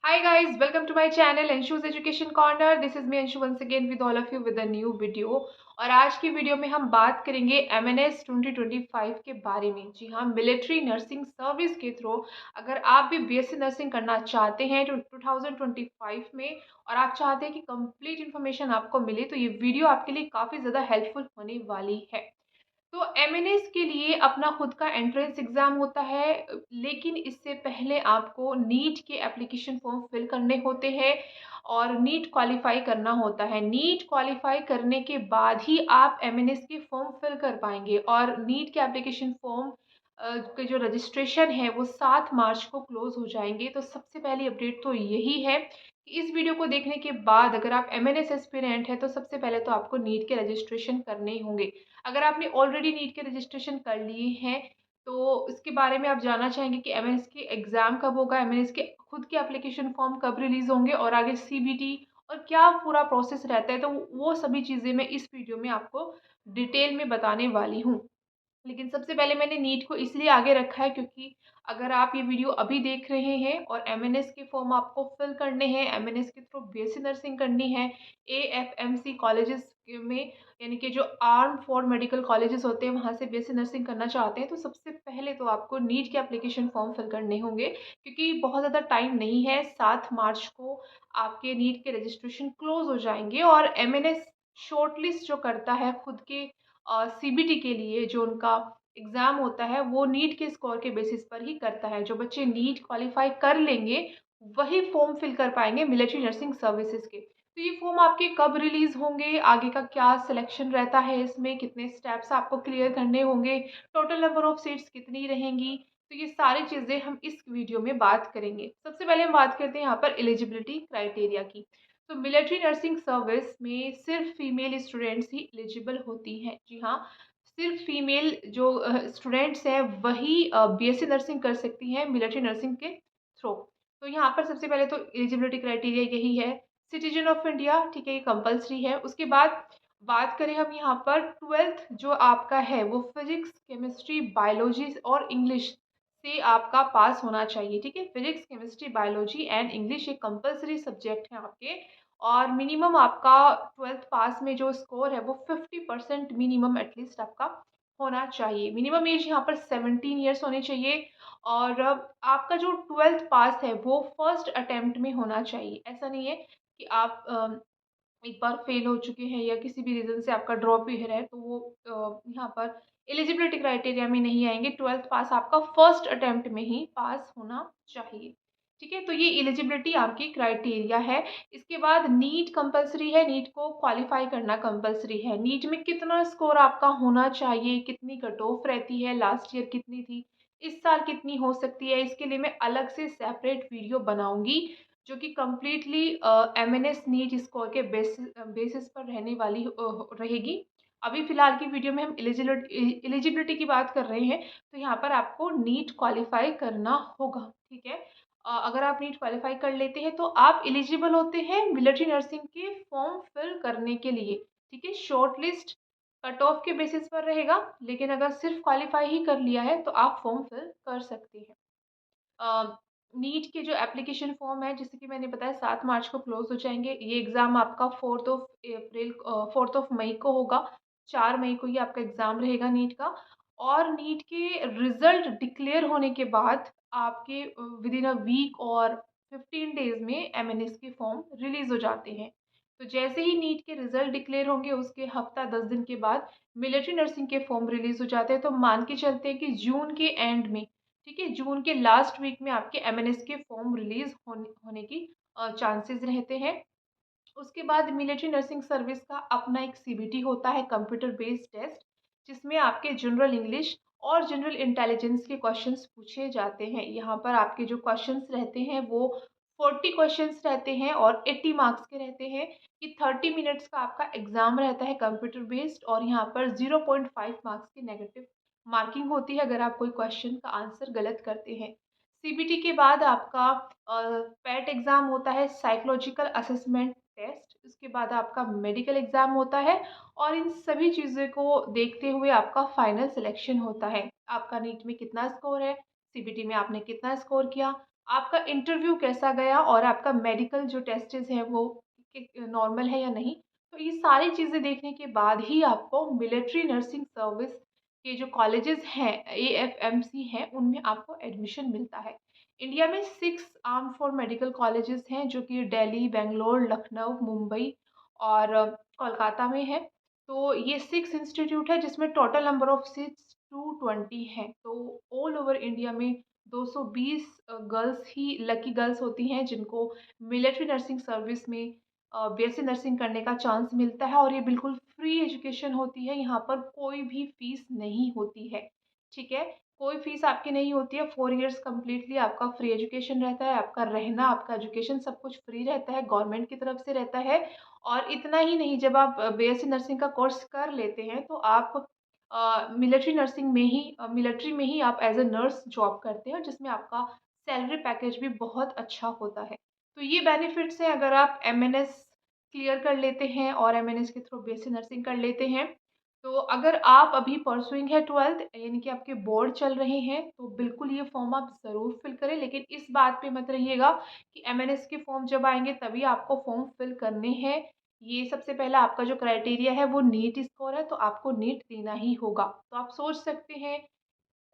Hi guys, welcome to my channel Anshu's Education Corner. This is me Anshu once again with all of you with a new video. और आज की video में हम बात करेंगे MNS 2025 के बारे में। जी हाँ, मिलिट्री नर्सिंग सर्विस के थ्रू अगर आप भी BSc नर्सिंग करना चाहते हैं तो 2025 में और आप चाहते हैं कि कंप्लीट इन्फॉर्मेशन आपको मिले तो ये वीडियो आपके लिए काफ़ी ज़्यादा हेल्पफुल होने वाली है। तो एमएनएस के लिए अपना खुद का एंट्रेंस एग्ज़ाम होता है, लेकिन इससे पहले आपको नीट के एप्लीकेशन फॉर्म फिल करने होते हैं और नीट क्वालिफाई करना होता है। नीट क्वालिफाई करने के बाद ही आप एमएनएस के फॉर्म फिल कर पाएंगे और नीट के एप्लीकेशन फॉर्म के जो रजिस्ट्रेशन है वो 7 मार्च को क्लोज हो जाएंगे। तो सबसे पहली अपडेट तो यही है कि इस वीडियो को देखने के बाद अगर आप एमएनएस एस्पिरेंट हैं तो सबसे पहले तो आपको नीट के रजिस्ट्रेशन करने ही होंगे। अगर आपने ऑलरेडी नीट के रजिस्ट्रेशन कर लिए हैं तो इसके बारे में आप जानना चाहेंगे कि एमएनएस के एग्ज़ाम कब होगा, एमएनएस के खुद के एप्लीकेशन फॉर्म कब रिलीज़ होंगे और आगे सीबीटी और क्या पूरा प्रोसेस रहता है, तो वो सभी चीज़ें मैं इस वीडियो में आपको डिटेल में बताने वाली हूँ। लेकिन सबसे पहले मैंने नीट को इसलिए आगे रखा है क्योंकि अगर आप ये वीडियो अभी देख रहे हैं और एमएनएस के फॉर्म आपको फिल करने हैं, एमएनएस के थ्रू बीएससी नर्सिंग करनी है, एएफएमसी कॉलेजेस में यानी कि जो आर्म फोर्स मेडिकल कॉलेजेस होते हैं वहाँ से बीएससी नर्सिंग करना चाहते हैं तो सबसे पहले तो आपको नीट के एप्लीकेशन फॉर्म फिल करने होंगे क्योंकि बहुत ज़्यादा टाइम नहीं है। 7 मार्च को आपके नीट के रजिस्ट्रेशन क्लोज हो जाएंगे और एमएनएस शॉर्टलिस्ट जो करता है खुद के सीबीटी के लिए जो उनका एग्ज़ाम होता है वो नीट के स्कोर के बेसिस पर ही करता है। जो बच्चे नीट क्वालिफाई कर लेंगे वही फॉर्म फिल कर पाएंगे मिलिट्री नर्सिंग सर्विसेज के। तो ये फॉर्म आपके कब रिलीज़ होंगे, आगे का क्या सिलेक्शन रहता है, इसमें कितने स्टेप्स आपको क्लियर करने होंगे, टोटल नंबर ऑफ सीट्स कितनी रहेंगी, तो ये सारी चीज़ें हम इस वीडियो में बात करेंगे। सबसे पहले हम बात करते हैं यहाँ पर एलिजिबिलिटी क्राइटेरिया की। तो मिलिट्री नर्सिंग सर्विस में सिर्फ फीमेल स्टूडेंट्स ही एलिजिबल होती हैं। जी हाँ, सिर्फ फीमेल जो स्टूडेंट्स हैं वही बीएससी नर्सिंग कर सकती हैं मिलिट्री नर्सिंग के थ्रू। तो यहाँ पर सबसे पहले तो एलिजिबिलिटी क्राइटेरिया यही है। सिटीजन ऑफ इंडिया, ठीक है, ये कंपलसरी है। उसके बाद बात करें हम यहाँ पर 12th जो आपका है वो फिजिक्स, केमिस्ट्री, बायोलॉजी और इंग्लिश से आपका पास होना चाहिए। ठीक है, physics, chemistry, biology and English ये कंपलसरी सब्जेक्ट हैं आपके। और मिनिमम आपका 12th पास में जो स्कोर है वो 50% मिनिमम एटलीस्ट आपका होना चाहिए। मिनिमम एज यहाँ पर 17 ईयर्स होनी चाहिए और आपका जो 12th पास है वो फर्स्ट अटेम्प्ट में होना चाहिए। ऐसा नहीं है कि आप एक बार फेल हो चुके हैं या किसी भी रीज़न से आपका ड्रॉप ईयर है तो वो यहाँ पर एलिजिबिलिटी क्राइटेरिया में नहीं आएंगे। 12th पास आपका फर्स्ट अटेम्प्ट में ही पास होना चाहिए। ठीक है, तो ये एलिजिबिलिटी आपकी क्राइटेरिया है। इसके बाद नीट कंपलसरी है, नीट को क्वालिफाई करना कंपलसरी है। नीट में कितना स्कोर आपका होना चाहिए, कितनी कट ऑफ रहती है, लास्ट ईयर कितनी थी, इस साल कितनी हो सकती है, इसके लिए मैं अलग से सेपरेट वीडियो बनाऊंगी जो कि कम्प्लीटली एमएनएस नीट स्कोर के बेसिस पर रहने वाली रहेगी। अभी फ़िलहाल की वीडियो में हम एलिजिबिलिटी की बात कर रहे हैं, तो यहाँ पर आपको नीट क्वालिफ़ाई करना होगा, ठीक है? अगर आप नीट क्वालिफ़ाई कर लेते हैं, तो आप एलिजिबल होते हैं मिलिट्री नर्सिंग के फॉर्म फिल करने के लिए, ठीक है? शॉर्ट लिस्ट कट ऑफ के बेसिस पर रहेगा, लेकिन अगर सिर्फ क्वालिफ़ाई ही कर लिया है, तो आप फॉर्म फिल कर सकते हैं। नीट के जो एप्लीकेशन फॉर्म है जैसे कि मैंने बताया 7 मार्च को क्लोज हो जाएंगे। ये एग्ज़ाम आपका 4th ऑफ मई को होगा। 4 मई को ये आपका एग्ज़ाम रहेगा नीट का। और नीट के रिजल्ट डिक्लेयर होने के बाद आपके विद इन अ वीक और 15 डेज में एमएनएस के फॉर्म रिलीज़ हो जाते हैं। तो जैसे ही नीट के रिजल्ट डिक्लेयर होंगे उसके हफ्ता 10 दिन के बाद मिलिट्री नर्सिंग के फॉर्म रिलीज़ हो जाते हैं। तो मान के चलते हैं कि जून के एंड में, ठीक है, जून के लास्ट वीक में आपके एमएनएस के फॉर्म रिलीज होने की चांसेस रहते हैं। उसके बाद मिलिट्री नर्सिंग सर्विस का अपना एक सीबीटी होता है, कंप्यूटर बेस्ड टेस्ट, जिसमें आपके जनरल इंग्लिश और जनरल इंटेलिजेंस के क्वेश्चंस पूछे जाते हैं। यहाँ पर आपके जो क्वेश्चंस रहते हैं वो 40 क्वेश्चंस रहते हैं और 80 मार्क्स के रहते हैं। कि 30 मिनट्स का आपका एग्जाम रहता है कंप्यूटर बेस्ड और यहाँ पर 0.5 मार्क्स की नेगेटिव मार्किंग होती है अगर आप कोई क्वेश्चन का आंसर गलत करते हैं। सीबीटी के बाद आपका पैट एग्ज़ाम होता है, साइकोलॉजिकल असेसमेंट टेस्ट। उसके बाद आपका मेडिकल एग्ज़ाम होता है और इन सभी चीज़ों को देखते हुए आपका फाइनल सिलेक्शन होता है। आपका नीट में कितना स्कोर है, सीबीटी में आपने कितना स्कोर किया, आपका इंटरव्यू कैसा गया और आपका मेडिकल जो टेस्ट्स हैं वो नॉर्मल है या नहीं। तो ये सारी चीज़ें देखने के बाद ही आपको मिलिट्री नर्सिंग सर्विस के जो कॉलेजेस हैं एएफएमसी हैं उनमें आपको एडमिशन मिलता है। इंडिया में 6 आर्म फोर मेडिकल कॉलेजेस हैं जो कि दिल्ली, बेंगलोर, लखनऊ, मुंबई और कोलकाता में है। तो ये 6 इंस्टीट्यूट है जिसमें टोटल नंबर ऑफ सीट्स 220 हैं। तो ऑल ओवर इंडिया में 220 गर्ल्स ही लकी गर्ल्स होती हैं जिनको मिलिट्री नर्सिंग सर्विस में बीएससी नर्सिंग करने का चांस मिलता है और ये बिल्कुल फ्री एजुकेशन होती है। यहाँ पर कोई भी फीस नहीं होती है, ठीक है? कोई फीस आपकी नहीं होती है। 4 इयर्स कंप्लीटली आपका फ्री एजुकेशन रहता है, आपका रहना, आपका एजुकेशन सब कुछ फ्री रहता है, गवर्नमेंट की तरफ से रहता है। और इतना ही नहीं, जब आप बीएससी नर्सिंग का कोर्स कर लेते हैं तो आप मिलिट्री में ही आप एज़ अ नर्स जॉब करते हैं जिसमें आपका सैलरी पैकेज भी बहुत अच्छा होता है। तो ये बेनिफिट्स हैं अगर आप एमएनएस क्लियर कर लेते हैं और एमएनएस के थ्रू बीएससी नर्सिंग कर लेते हैं। तो अगर आप अभी परसुइंग है 12th यानी कि आपके बोर्ड चल रहे हैं तो बिल्कुल ये फॉर्म आप ज़रूर फिल करें। लेकिन इस बात पे मत रहिएगा कि एमएनएस के फॉर्म जब आएँगे तभी आपको फॉर्म फिल करने हैं। ये सबसे पहला आपका जो क्राइटेरिया है वो नीट स्कोर है, तो आपको नीट देना ही होगा। तो आप सोच सकते हैं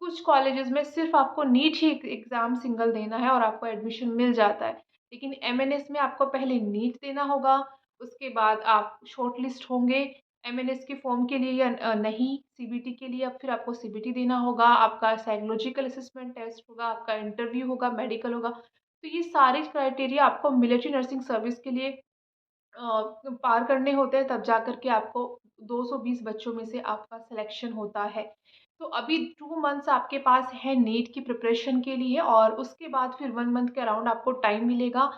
कुछ कॉलेजेस में सिर्फ़ आपको नीट ही एग्ज़ाम सिंगल देना है और आपको एडमिशन मिल जाता है। लेकिन एमएनएस में आपको पहले नीट देना होगा, उसके बाद आप शॉर्टलिस्ट होंगे एमएनएस के फॉर्म के लिए या नहीं, सीबीटी के लिए अब फिर आपको सीबीटी देना होगा, आपका साइकोलॉजिकल असेसमेंट टेस्ट होगा, आपका इंटरव्यू होगा, मेडिकल होगा। तो ये सारे क्राइटेरिया आपको मिलिट्री नर्सिंग सर्विस के लिए पार करने होते हैं, तब जाकर के आपको 220 बच्चों में से आपका सिलेक्शन होता है। तो अभी 2 मंथ्स आपके पास है नीट की प्रिपरेशन के लिए और उसके बाद फिर 1 मंथ के अराउंड आपको टाइम मिलेगा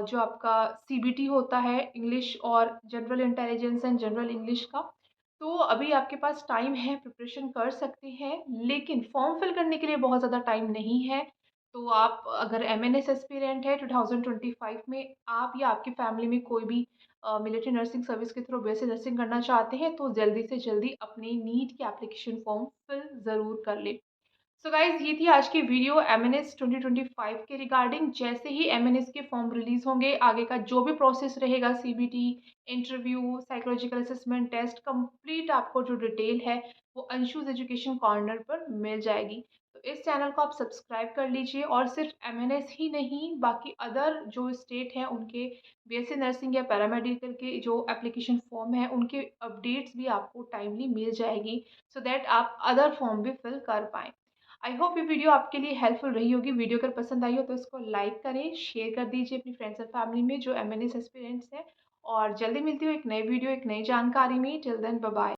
जो आपका सीबीटी होता है इंग्लिश और general intelligence and general English का। तो अभी आपके पास टाइम है, प्रिपरेशन कर सकते हैं, लेकिन फॉर्म फिल करने के लिए बहुत ज़्यादा टाइम नहीं है। तो आप अगर एमएनएस एस्पिरेंट है 2025 में, आप या आपकी फैमिली में कोई भी मिलिट्री नर्सिंग सर्विस के थ्रू बीएससी नर्सिंग करना चाहते हैं तो जल्दी से जल्दी अपनी नीट की एप्लीकेशन फॉर्म फिल ज़रूर कर लें। सो गाइज ये थी आज की वीडियो एमएनएस 2025 के रिगार्डिंग। जैसे ही एमएनएस के फॉर्म रिलीज होंगे आगे का जो भी प्रोसेस रहेगा CBT, interview, psychological assessment test complete आपको जो डिटेल है वो अंशुज एजुकेशन कॉर्नर पर मिल जाएगी। तो इस चैनल को आप सब्सक्राइब कर लीजिए और सिर्फ एमएनएस ही नहीं बाकी अदर जो स्टेट हैं उनके बीएससी नर्सिंग या पैरामेडिकल के जो एप्लीकेशन फॉर्म है उनके अपडेट्स भी आपको टाइमली मिल जाएगी सो दैट आप अदर फॉर्म भी फिल कर पाएँ। आई होप ये वीडियो आपके लिए हेल्पफुल रही होगी। वीडियो अगर पसंद आई हो तो इसको लाइक करें, शेयर कर दीजिए अपनी फ्रेंड्स और फैमिली में जो एमएनएस एस्पिरेंट्स हैं। और जल्दी मिलती हूँ एक नई वीडियो, एक नई जानकारी में। Till then bye bye.